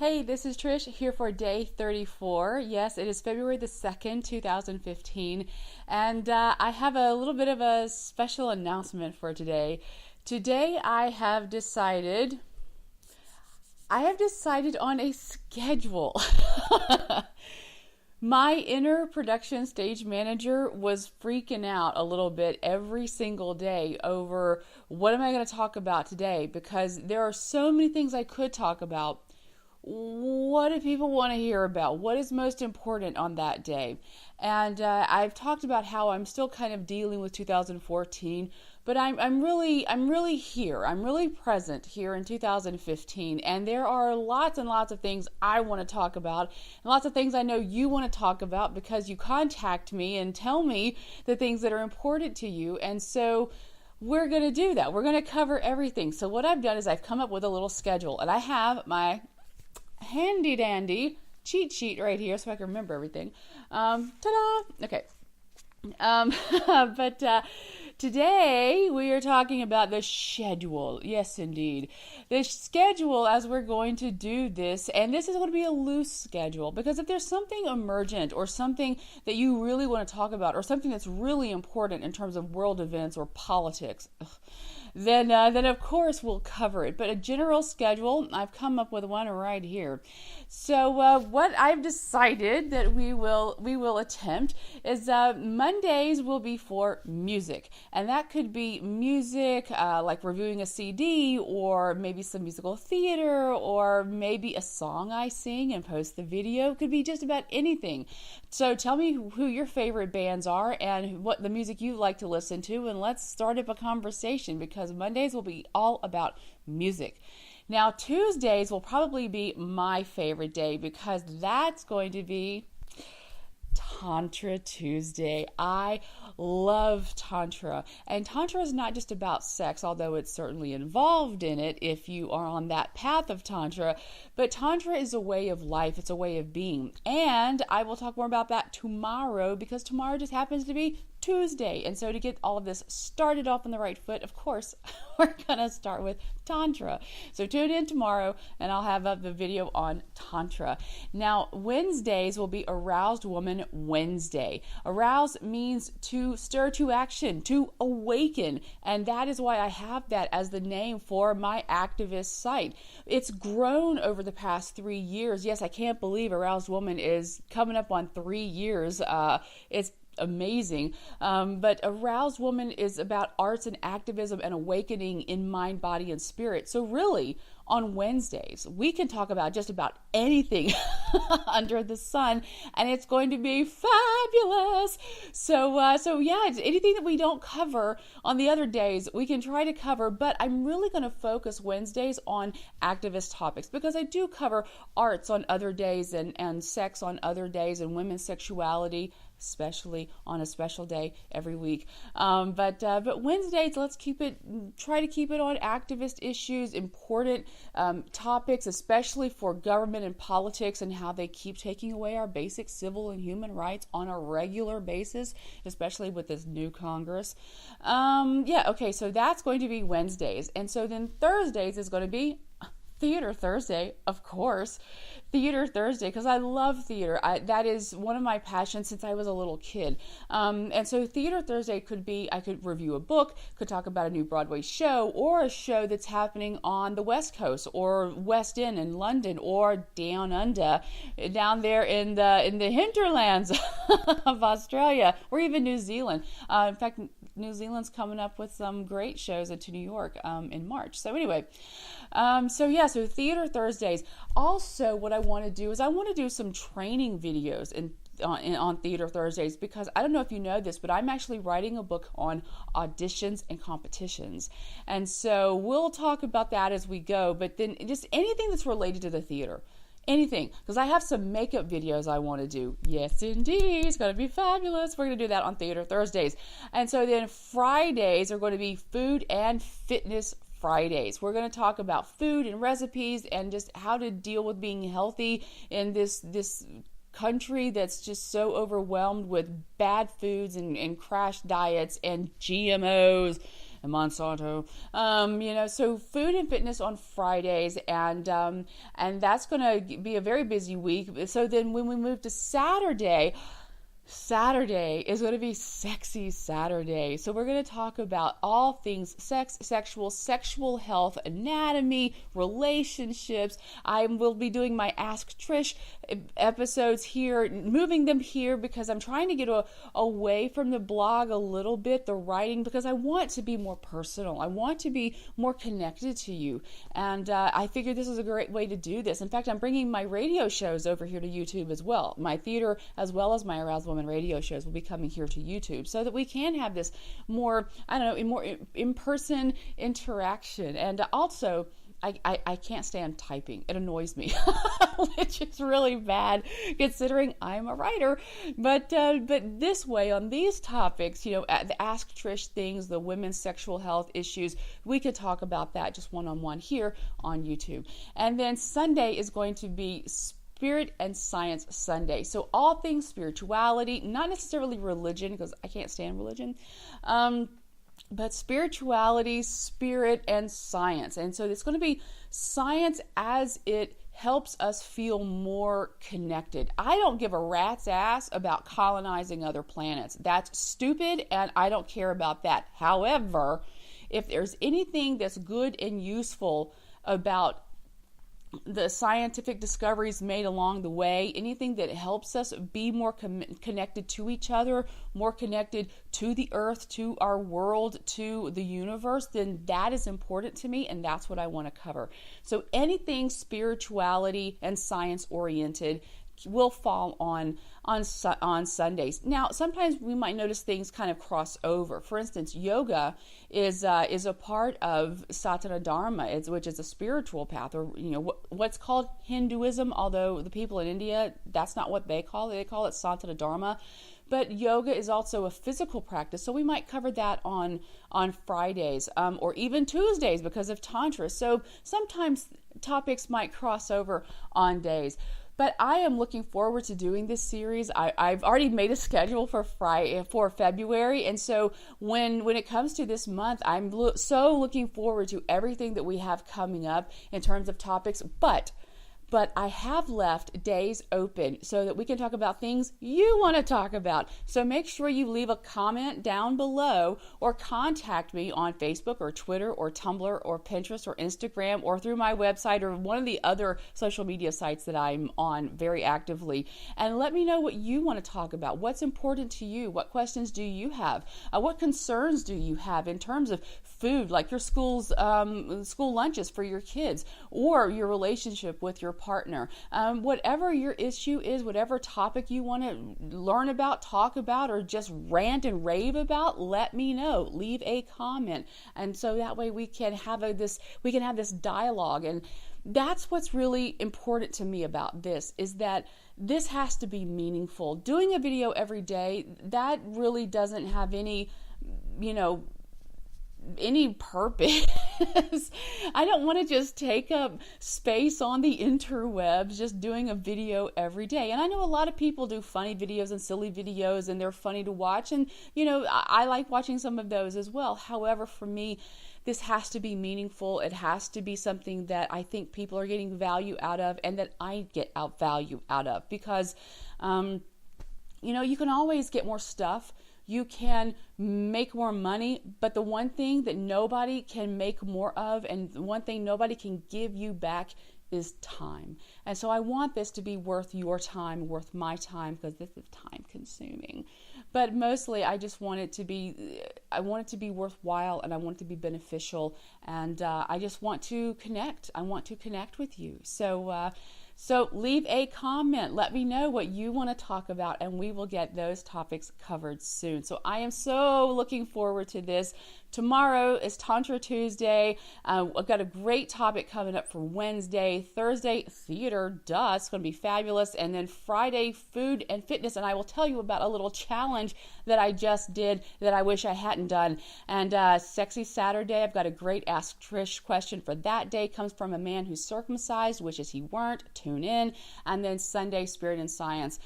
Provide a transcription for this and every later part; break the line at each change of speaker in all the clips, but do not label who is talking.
Hey, this is Trish here for day 34. Yes, it is February the 2nd, 2015, and I have a little bit of a special announcement for today. Today I have decided on a schedule. My inner production stage manager was freaking out a little bit every single day over what am I going to talk about today, because there are so many things I could talk about. What do people want to hear about? What is most important on that day? And I've talked about how I'm still kind of dealing with 2014, but I'm really here. I'm really present here in 2015, and there are lots and lots of things I want to talk about, and lots of things I know you want to talk about because you contact me and tell me the things that are important to you, and so we're going to do that. We're going to cover everything. So what I've done is I've come up with a little schedule, and I have my handy dandy cheat sheet right here so I can remember everything. Ta-da! Okay. But today we are talking about the schedule. Yes, indeed. The schedule as we're going to do this, and this is going to be a loose schedule, because if there's something emergent or something that you really want to talk about or something that's really important in terms of world events or politics, then of course we'll cover it. But a general schedule, I've come up with one right here. So what I've decided that we will attempt is Mondays will be for music, and that could be music like reviewing a CD, or maybe some musical theater, or maybe a song I sing and post the video. It could be just about anything. So tell me who your favorite bands are and what the music you like to listen to, and let's start up a conversation, because Mondays will be all about music. Now, Tuesdays will probably be my favorite day, because that's going to be Tantra Tuesday. I love Tantra. And Tantra is not just about sex, although it's certainly involved in it if you are on that path of Tantra. But Tantra is a way of life. It's a way of being. And I will talk more about that tomorrow, because tomorrow just happens to be Tuesday. And so to get all of this started off on the right foot, of course, we're going to start with Tantra. So tune in tomorrow and I'll have up the video on Tantra. Now, Wednesdays will be Aroused Woman Wednesday. Arouse means to stir to action, to awaken. And that is why I have that as the name for my activist site. It's grown over the past 3 years. Yes, I can't believe Aroused Woman is coming up on 3 years. It's amazing. But Aroused Woman is about arts and activism and awakening in mind, body, and spirit. So really, on Wednesdays, we can talk about just about anything under the sun, and it's going to be fabulous. So yeah, it's anything that we don't cover on the other days, we can try to cover, but I'm really going to focus Wednesdays on activist topics, because I do cover arts on other days and sex on other days and women's sexuality, especially on a special day every week. But Wednesdays, let's try to keep it on activist issues, important topics, especially for government and politics, and how they keep taking away our basic civil and human rights on a regular basis, especially with this new Congress. Okay, so that's going to be Wednesdays. And so then Thursdays is going to be Theater Thursday, of course. Theater Thursday, because I love theater. That is one of my passions since I was a little kid. And so Theater Thursday could be, I could review a book, could talk about a new Broadway show, or a show that's happening on the West Coast, or West End in London, or down under, down there in the hinterlands of Australia, or even New Zealand. In fact, New Zealand's coming up with some great shows to New York in March. So anyway, so Theater Thursdays. Also, what I want to do is I want to do some training videos on Theater Thursdays, because I don't know if you know this, but I'm actually writing a book on auditions and competitions. And so we'll talk about that as we go, but then just anything that's related to the theater. Anything, because I have some makeup videos I want to do. Yes, indeed. It's going to be fabulous. We're going to do that on Theater Thursdays. And so then Fridays are going to be Food and Fitness Fridays. We're going to talk about food and recipes and just how to deal with being healthy in this country that's just so overwhelmed with bad foods and crash diets and GMOs and Monsanto. So food and fitness on Fridays, and that's going to be a very busy week. So then when we move to Saturday is going to be Sexy Saturday. So we're going to talk about all things sex, sexual health, anatomy, relationships. I will be doing my Ask Trish episodes here, moving them here because I'm trying to get away from the blog a little bit, the writing, because I want to be more personal. I want to be more connected to you. And I figured this is a great way to do this. In fact, I'm bringing my radio shows over here to YouTube as well. My theater as well as my ArousedWoman radio shows will be coming here to YouTube so that we can have this more, more in-person interaction. And also, I can't stand typing. It annoys me, which is really bad considering I'm a writer. But this way, on these topics, the Ask Trish things, the women's sexual health issues, we could talk about that just one-on-one here on YouTube. And then Sunday is going to be Spirit and Science Sunday. So all things spirituality, not necessarily religion, because I can't stand religion, but spirituality, spirit, and science. And so it's going to be science as it helps us feel more connected. I don't give a rat's ass about colonizing other planets. That's stupid, and I don't care about that. However, if there's anything that's good and useful about the scientific discoveries made along the way, anything that helps us be more connected to each other, more connected to the earth, to our world, to the universe, then that is important to me, and that's what I want to cover. So anything spirituality and science oriented will fall on Sundays. Now, sometimes we might notice things kind of cross over. For instance, yoga is a part of Satana Dharma, which is a spiritual path, or what's called Hinduism. Although the people in India, that's not what they call it. They call it Satana Dharma. But yoga is also a physical practice, so we might cover that on Fridays or even Tuesdays because of Tantra. So sometimes topics might cross over on days. But I am looking forward to doing this series. I've already made a schedule for February, and so when it comes to this month, I'm so looking forward to everything that we have coming up in terms of topics. But I have left days open so that we can talk about things you want to talk about. So make sure you leave a comment down below or contact me on Facebook or Twitter or Tumblr or Pinterest or Instagram or through my website or one of the other social media sites that I'm on very actively. And let me know what you want to talk about. What's important to you? What questions do you have? What concerns do you have in terms of food, like your school lunches for your kids or your relationship with your partner? Whatever your issue is, whatever topic you want to learn about, talk about, or just rant and rave about, let me know. Leave a comment, and so that way we can have this dialogue. And that's what's really important to me about this, is that this has to be meaningful. Doing a video every day, that really doesn't have any purpose. I don't want to just take up space on the interwebs just doing a video every day. And I know a lot of people do funny videos and silly videos, and they're funny to watch, and I like watching some of those as well. However, for me, this has to be meaningful. It has to be something that I think people are getting value out of, and that I get value out of, because you can always get more stuff. You can make more money, but the one thing that nobody can make more of, and the one thing nobody can give you back, is time. And so I want this to be worth your time, worth my time, because this is time consuming. But mostly I just want it to be, worthwhile, and I want it to be beneficial. And I just want to connect. I want to connect with you. So leave a comment. Let me know what you want to talk about, and we will get those topics covered soon. So I am so looking forward to this. Tomorrow is Tantra Tuesday. I've got a great topic coming up for Wednesday. Thursday, theater. Duh, it's going to be fabulous. And then Friday, food and fitness. And I will tell you about a little challenge that I just did that I wish I hadn't done. And Sexy Saturday, I've got a great Ask Trish question for that day. Comes from a man who's circumcised, wishes he weren't. Tune in. And then Sunday, Spirit and Science.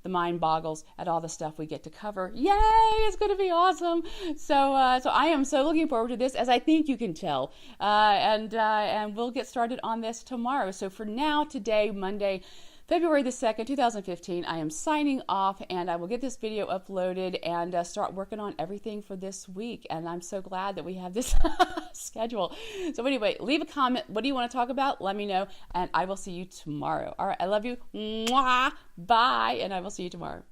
the mind boggles at all the stuff we get to cover. Yay! It's going to be awesome. So I am so looking forward to this, as I think you can tell. And we'll get started on this tomorrow. So for now, today, Monday, February the 2nd, 2015, I am signing off, and I will get this video uploaded and start working on everything for this week. And I'm so glad that we have this schedule. So anyway, leave a comment. What do you want to talk about? Let me know, and I will see you tomorrow. All right, I love you. Mwah! Bye, and I will see you tomorrow.